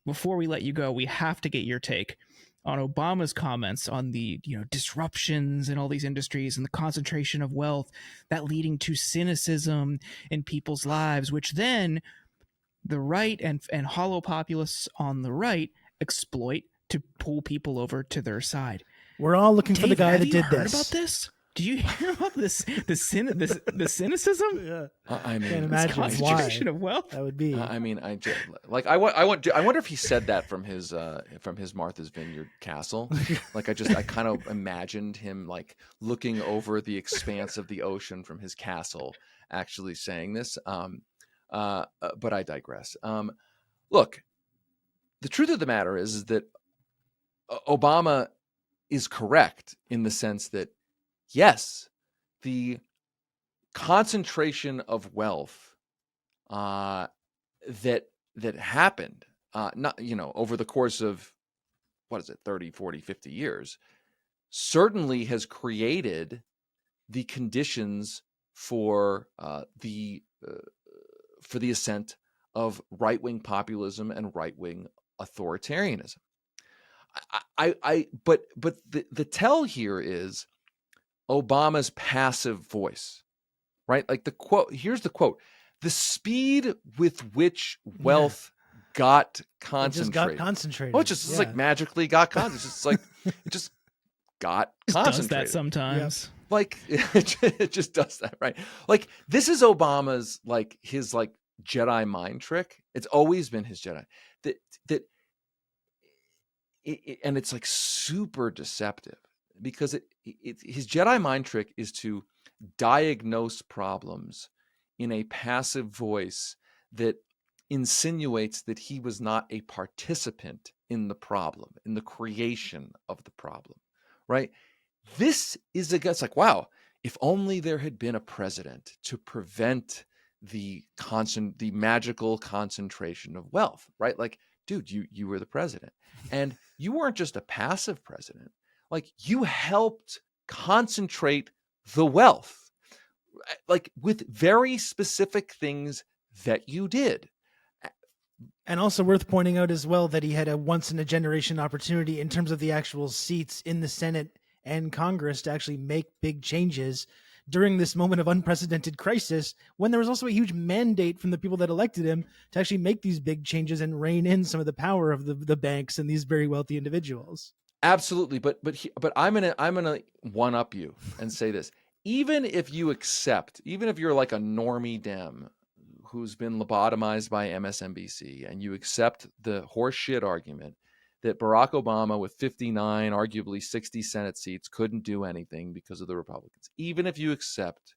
before we let you go, we have to get your take on Obama's comments on the disruptions in all these industries and the concentration of wealth that leading to cynicism in people's lives, which then the right and hollow populists on the right exploit to pull people over to their side. We're all looking for the guy that did this. Have you heard this. about this? Did you hear about this? The cynicism? Yeah. I mean, can't imagine concentration of wealth. That would be. I mean, I wonder if he said that from his Martha's Vineyard castle. Like I kind of imagined him like looking over the expanse of the ocean from his castle, actually saying this. But I digress. Look, the truth of the matter is that Obama is correct in the sense that, yes, the concentration of wealth that happened not over the course of 30, 40, 50 years certainly has created the conditions for the ascent of right-wing populism and right-wing authoritarianism. But the tell here is Obama's passive voice, right? Like the quote, here's the quote: "The speed with which wealth got concentrated." It just got concentrated. Oh, it just like magically got concentrated. It's just like it just got concentrated. Does that sometimes? Yep. Like it just does that, right? Like this is Obama's his Jedi mind trick. It's always been his Jedi and it's like super deceptive because his Jedi mind trick is to diagnose problems in a passive voice that insinuates that he was not a participant in the problem, in the creation of the problem, right? This is it's like, wow, if only there had been a president to prevent the magical concentration of wealth, right? Like, dude, you were the president, and you weren't just a passive president. Like, you helped concentrate the wealth, like with very specific things that you did. And also worth pointing out as well that he had a once in a generation opportunity in terms of the actual seats in the Senate and Congress to actually make big changes during this moment of unprecedented crisis, when there was also a huge mandate from the people that elected him to actually make these big changes and rein in some of the power of the banks and these very wealthy individuals. Absolutely. But I'm gonna one up you and say this. Even if you're like a normie Dem who's been lobotomized by MSNBC, and you accept the horseshit argument that Barack Obama with 59, arguably 60 Senate seats couldn't do anything because of the Republicans. Even if you accept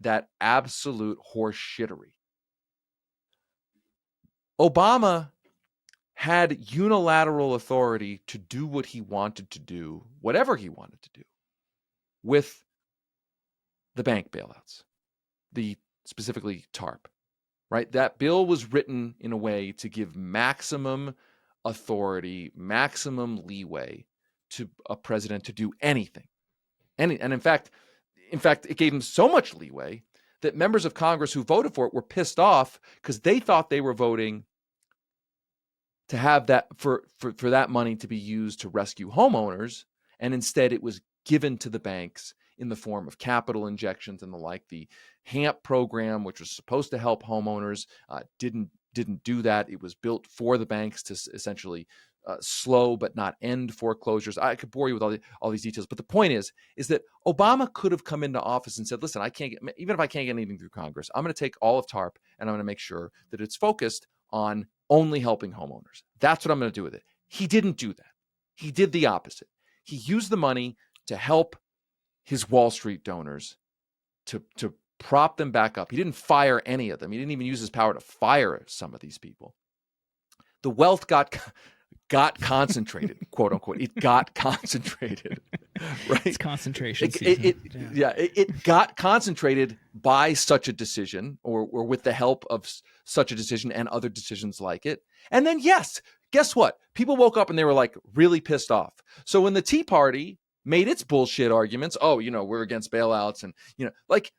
that absolute horseshittery, Obama had unilateral authority to do what he wanted to do, whatever he wanted to do, with the bank bailouts, specifically TARP, right? That bill was written in a way to give maximum authority, maximum leeway to a president to do anything. And in fact, it gave him so much leeway that members of Congress who voted for it were pissed off because they thought they were voting to have that for that money to be used to rescue homeowners, and instead it was given to the banks in the form of capital injections and the like. The HAMP program, which was supposed to help homeowners, didn't do that. It was built for the banks to essentially slow but not end foreclosures. I could bore you with all these details, but the point is that Obama could have come into office and said, listen, even if I can't get anything through Congress, I'm going to take all of TARP and I'm going to make sure that it's focused on only helping homeowners. That's what I'm going to do with it. He didn't do that. He did the opposite. He used the money to help his Wall Street donors to prop them back up. He didn't fire any of them. He didn't even use his power to fire some of these people. The wealth got concentrated, quote unquote. It got concentrated, right? It's concentration season. It got concentrated by such a decision, or with the help of such a decision and other decisions like it. And then, yes, guess what? People woke up and they were like really pissed off. So when the Tea Party made its bullshit arguments, we're against bailouts, and like,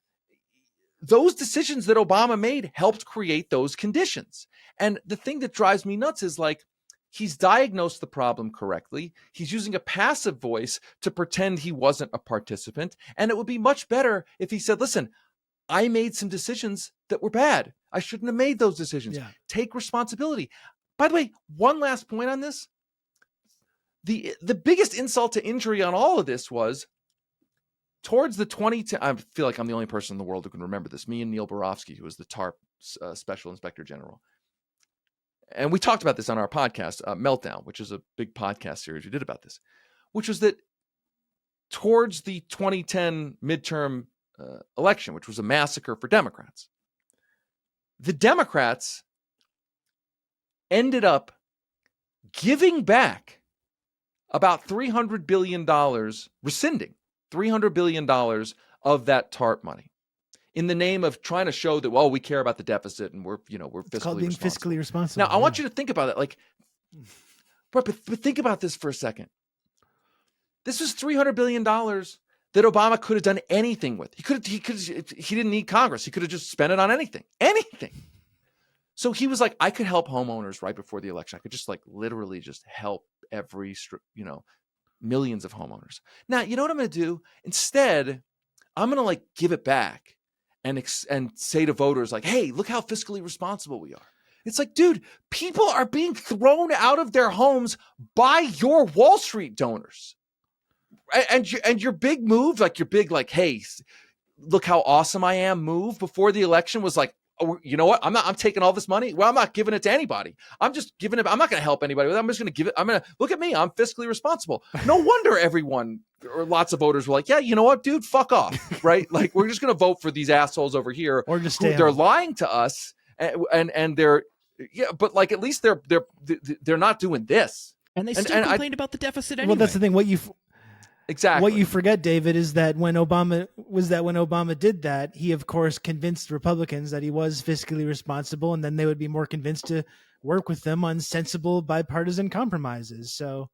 those decisions that Obama made helped create those conditions. And the thing that drives me nuts is like, he's diagnosed the problem correctly. He's using a passive voice to pretend he wasn't a participant. And it would be much better if he said, listen, I made some decisions that were bad. I shouldn't have made those decisions. Yeah. Take responsibility. By the way, one last point on this. The biggest insult to injury on all of this was towards the 2010, I feel like I'm the only person in the world who can remember this, me and Neil Borofsky, who was the TARP Special Inspector General. And we talked about this on our podcast, Meltdown, which is a big podcast series we did about this, which was that towards the 2010 midterm election, which was a massacre for Democrats, the Democrats ended up giving back about $300 billion, rescinding $300 billion of that TARP money in the name of trying to show that, well, we care about the deficit and we're fiscally responsible. Now, I want you to think about it. Like, but think about this for a second. This was $300 billion that Obama could have done anything with. He didn't need Congress. He could have just spent it on anything. So he was like, I could help homeowners right before the election. I could just literally just help millions of homeowners. Now, you know what I'm going to do? Instead, I'm going to give it back and say to voters hey, look how fiscally responsible we are. It's like, dude, people are being thrown out of their homes by your Wall Street donors. And your big move, hey, look how awesome I am move before the election was oh, you know what? I'm taking all this money. Well, I'm not giving it to anybody. I'm just giving it. I'm not going to help anybody with it. I'm just going to give it. I'm going to look at me. I'm fiscally responsible. No wonder everyone or lots of voters were like, yeah, you know what, dude, fuck off. Right. We're just going to vote for these assholes over here. Or just they're lying to us and they're, yeah, but at least they're not doing this. And they still complained about the deficit anyway. Well, that's the thing. Exactly. What you forget, David, is that when Obama did that, he of course convinced Republicans that he was fiscally responsible, and then they would be more convinced to work with them on sensible bipartisan compromises. So,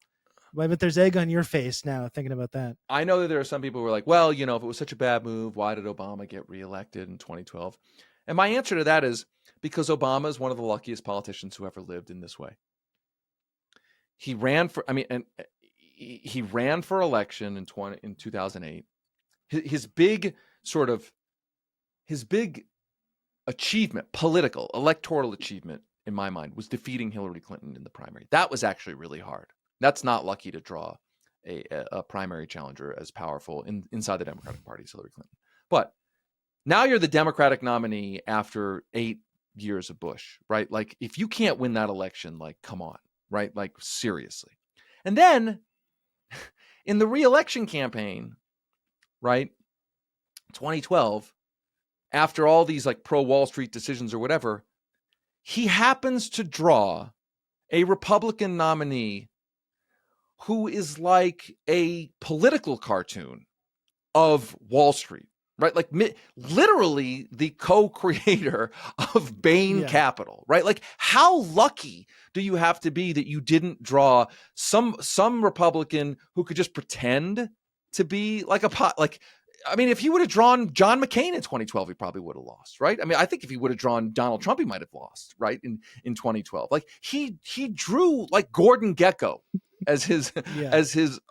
but there's egg on your face now thinking about that. I know that there are some people who are like, well, if it was such a bad move, why did Obama get reelected in 2012? And my answer to that is because Obama is one of the luckiest politicians who ever lived in this way. He ran for, he ran for election in 2008. His big achievement, political, electoral achievement, in my mind, was defeating Hillary Clinton in the primary. That was actually really hard. That's not lucky to draw a primary challenger as powerful inside the Democratic Party as Hillary Clinton. But now you're the Democratic nominee after 8 years of Bush, right? If you can't win that election, come on, right? Seriously. And then in the re-election campaign, right, 2012, after all these pro-Wall Street decisions or whatever, he happens to draw a Republican nominee who is like a political cartoon of Wall Street, right? Literally the co-creator of Bain Capital, right? How lucky do you have to be that you didn't draw some Republican who could just pretend to be if he would have drawn John McCain in 2012, he probably would have lost, right? I think if he would have drawn Donald Trump, he might have lost, right? In 2012, he drew Gordon Gekko as his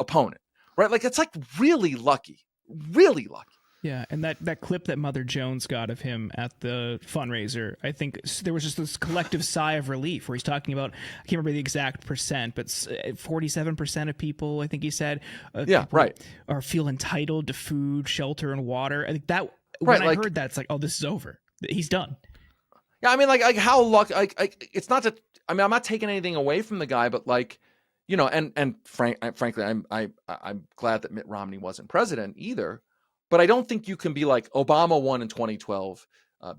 opponent, right? It's really lucky. Really lucky. Yeah, and that clip that Mother Jones got of him at the fundraiser, I think there was just this collective sigh of relief where he's talking about, I can't remember the exact percent, but 47% of people, I think he said, are feel entitled to food, shelter, and water. I think that when I heard that, it's oh, this is over. He's done. Yeah, how lucky? It's not that. I'm not taking anything away from the guy, but frankly, I'm glad that Mitt Romney wasn't president either. But I don't think you can be Obama won in 2012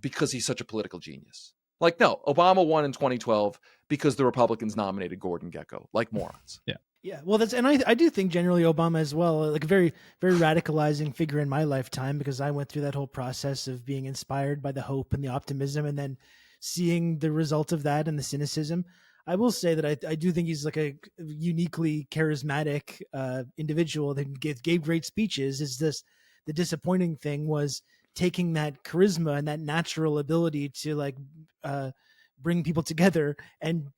because he's such a political genius. No, Obama won in 2012 because the Republicans nominated Gordon Gekko, morons. Yeah. Yeah. Well, I do think generally Obama as well, a very, very radicalizing figure in my lifetime, because I went through that whole process of being inspired by the hope and the optimism and then seeing the result of that and the cynicism. I will say that I do think he's a uniquely charismatic individual that gave great speeches. The disappointing thing was taking that charisma and that natural ability to bring people together and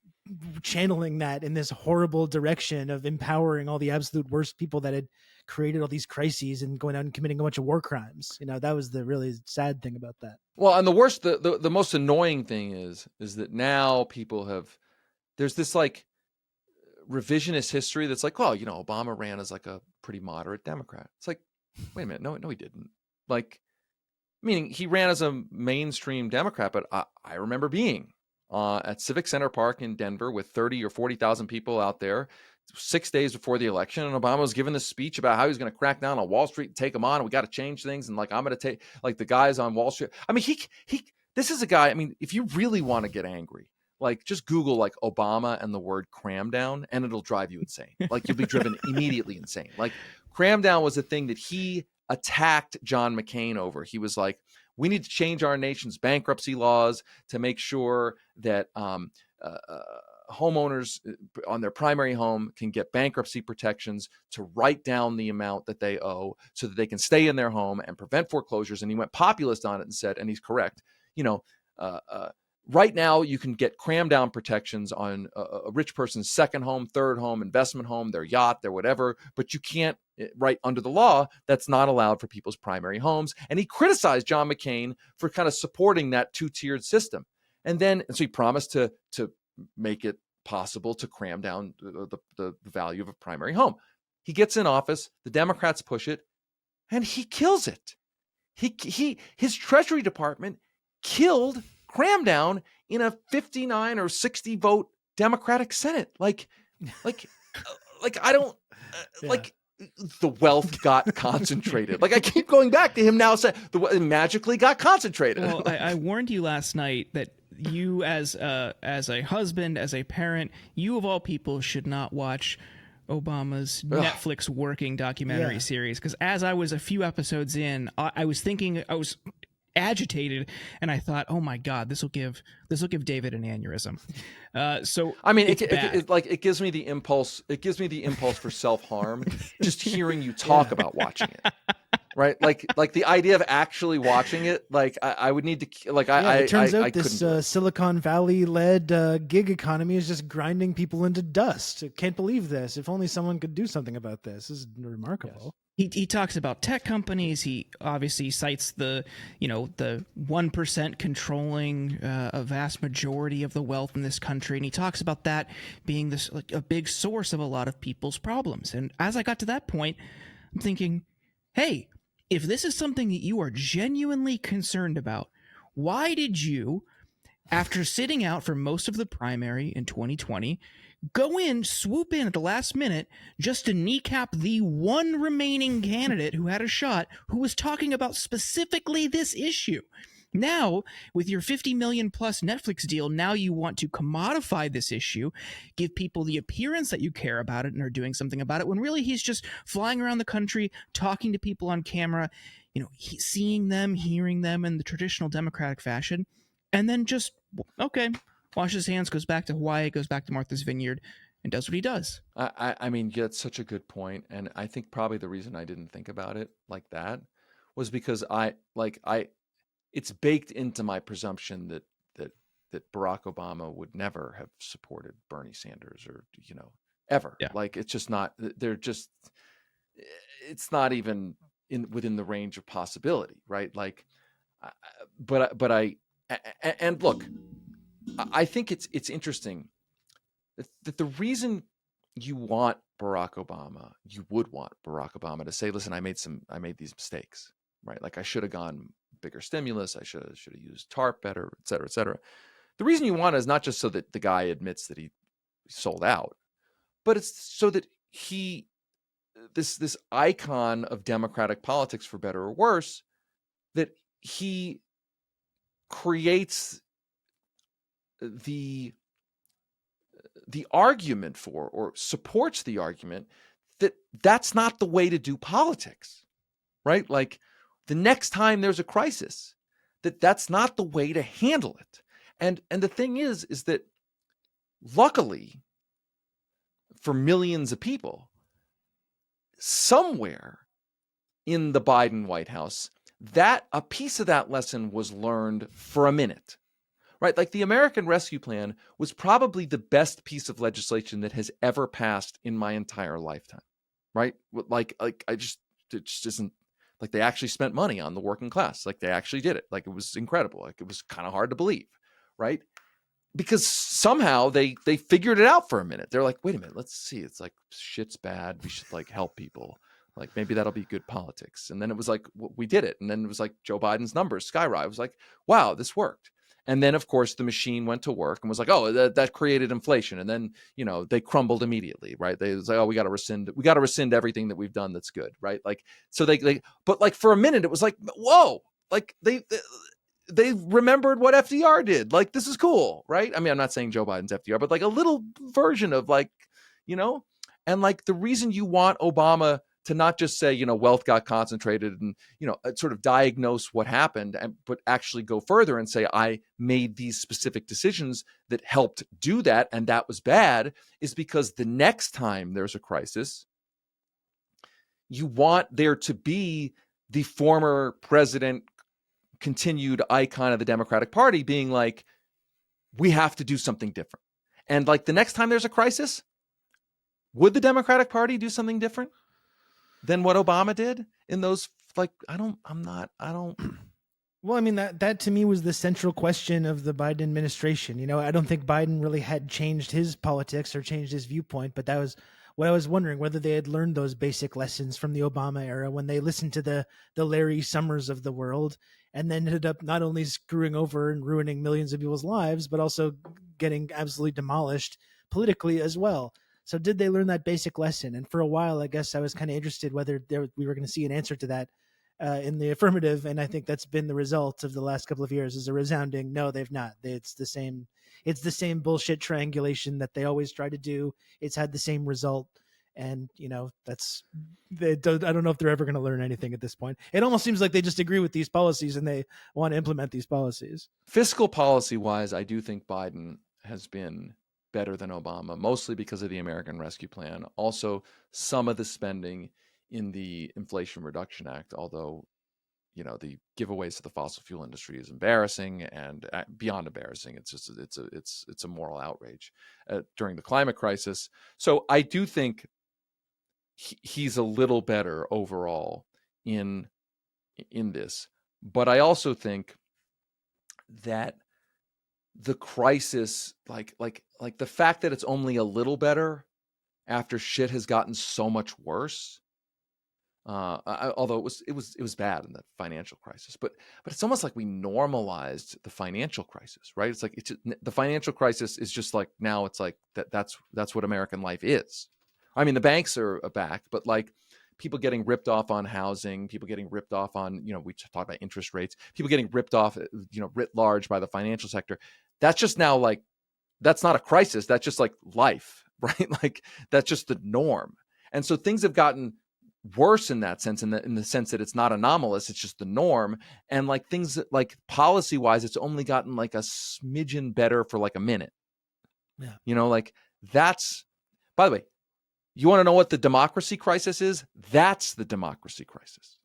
channeling that in this horrible direction of empowering all the absolute worst people that had created all these crises and going out and committing a bunch of war crimes. That was the really sad thing about that. Well, and the most annoying thing is that now there's this like revisionist history that's like, well, Obama ran as like a pretty moderate Democrat. It's like, wait a minute, no, he didn't. Like, meaning he ran as a mainstream Democrat, but I remember being at Civic Center Park in Denver with 30 or 40,000 people out there 6 days before the election, and Obama was giving this speech about how he was going to crack down on Wall Street and take them on, and we got to change things, and like I'm going to take like the guys on Wall Street. I mean, this is a guy. I mean, if you really want to get angry, like just Google like Obama and the word cram down, and it'll drive you insane. Like you'll be driven immediately insane. Like cram down was a thing that he attacked John McCain over. He was like, we need to change our nation's bankruptcy laws to make sure that homeowners on their primary home can get bankruptcy protections to write down the amount that they owe so that they can stay in their home and prevent foreclosures. And he went populist on it and said, and he's correct, right now you can get cram down protections on a rich person's second home, third home, investment home, their yacht, their whatever, but you can't, right under the law, that's not allowed for people's primary homes. And he criticized John McCain for kind of supporting that two-tiered system. And so he promised to make it possible to cram down the value of a primary home. He gets in office, the Democrats push it, and he kills it. His Treasury Department killed cram down in a 59 or 60 vote Democratic Senate. Like I don't like the wealth got concentrated. Like I keep going back to him now saying it magically got concentrated. Well, I warned you last night that you as a husband, as a parent, you of all people should not watch Obama's Netflix working documentary series. Because as I was a few episodes in, I was agitated, and I thought, oh my God, this will give David an aneurysm. So I mean, it gives me the impulse. It gives me the impulse for self-harm just hearing you talk about watching it. Right, like the idea of actually watching it, like I would need to, like it turns out this Silicon Valley-led gig economy is just grinding people into dust. Can't believe this. If only someone could do something about this. This is remarkable. Yes. He talks about tech companies. He obviously cites the 1% controlling a vast majority of the wealth in this country, and he talks about that being this like a big source of a lot of people's problems. And as I got to that point, I'm thinking, hey, if this is something that you are genuinely concerned about, why did you, after sitting out for most of the primary in 2020, swoop in at the last minute just to kneecap the one remaining candidate who had a shot, who was talking about specifically this issue? Now, with your 50 million plus Netflix deal, now you want to commodify this issue, give people the appearance that you care about it and are doing something about it, when really he's just flying around the country, talking to people on camera, seeing them, hearing them in the traditional Democratic fashion, and then just, okay, washes his hands, goes back to Hawaii, goes back to Martha's Vineyard, and does what he does. I mean, that's such a good point. And I think probably the reason I didn't think about it like that was because it's baked into my presumption that Barack Obama would never have supported Bernie Sanders or, ever. Yeah. Like, it's just not, it's not even within the range of possibility. Right. Like, and look, I think it's interesting that the reason you would want Barack Obama to say, listen, I made these mistakes, right? Like I should have gone bigger stimulus. I should have used TARP better, et cetera, et cetera. The reason you want it is not just so that the guy admits that he sold out, but it's so that this icon of democratic politics, for better or worse, that he creates the argument for, or supports the argument that that's not the way to do politics, right? Like the next time there's a crisis, that's not the way to handle it. And the thing is that luckily for millions of people, somewhere in the Biden White House, that a piece of that lesson was learned for a minute, right? Like the American Rescue Plan was probably the best piece of legislation that has ever passed in my entire lifetime, right? Like it just isn't like they actually spent money on the working class. Like they actually did it. Like it was incredible. Like it was kind of hard to believe, right? Because somehow they figured it out for a minute. They're like, wait a minute, let's see. It's like shit's bad. We should like help people. Like maybe that'll be good politics. And then it was like, we did it. And then it was like Joe Biden's numbers skyrocketed. I was like, wow, this worked. And then of course the machine went to work and was like, oh, that created inflation. And then, they crumbled immediately, right? They was like, oh, we got to rescind everything that we've done that's good, right? Like, so but like for a minute it was like, whoa, like they remembered what FDR did. Like, this is cool, right? I mean, I'm not saying Joe Biden's FDR, but like a little version of like, and like the reason you want Obama to not just say, wealth got concentrated and, sort of diagnose what happened, but actually go further and say, I made these specific decisions that helped do that. And that was bad, is because the next time there's a crisis, you want there to be the former president, continued icon of the Democratic Party being like, we have to do something different. And like the next time there's a crisis, would the Democratic Party do something different than what Obama did in those, like, Well, I mean, that to me was the central question of the Biden administration. I don't think Biden really had changed his politics or changed his viewpoint, but that was what I was wondering, whether they had learned those basic lessons from the Obama era when they listened to the Larry Summers of the world and then ended up not only screwing over and ruining millions of people's lives, but also getting absolutely demolished politically as well. So did they learn that basic lesson? And for a while, I guess I was kind of interested whether we were going to see an answer to that in the affirmative. And I think that's been the result of the last couple of years, is a resounding no, they've not. It's the same bullshit triangulation that they always try to do. It's had the same result. And, I don't know if they're ever going to learn anything at this point. It almost seems like they just agree with these policies and they want to implement these policies. Fiscal policy wise, I do think Biden has been better than Obama, mostly because of the American Rescue Plan. Also, some of the spending in the Inflation Reduction Act, although, the giveaways to the fossil fuel industry is embarrassing and beyond embarrassing. It's just, it's a moral outrage during the climate crisis. So I do think he's a little better overall in this, but I also think that the crisis, like the fact that it's only a little better after shit has gotten so much worse. Although it was bad in the financial crisis, but it's almost like we normalized the financial crisis, right? It's like the financial crisis is just like, now it's like that's what American life is. I mean, the banks are back, but like people getting ripped off on housing, people getting ripped off on, we talk about interest rates, people getting ripped off, writ large by the financial sector. That's just now like, that's not a crisis. That's just like life, right? Like that's just the norm. And so things have gotten worse in that sense, in the sense that it's not anomalous, it's just the norm. And like things that, like policy wise, it's only gotten like a smidgen better for like a minute. Yeah. Like that's, by the way, you want to know what the democracy crisis is? That's the democracy crisis,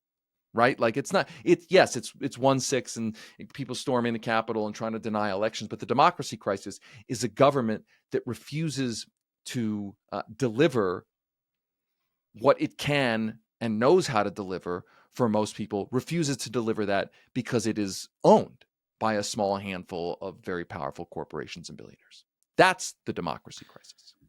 right? Like it's 1/6 and people storming the Capitol and trying to deny elections. But the democracy crisis is a government that refuses to deliver what it can and knows how to deliver for most people, refuses to deliver that because it is owned by a small handful of very powerful corporations and billionaires. That's the democracy crisis.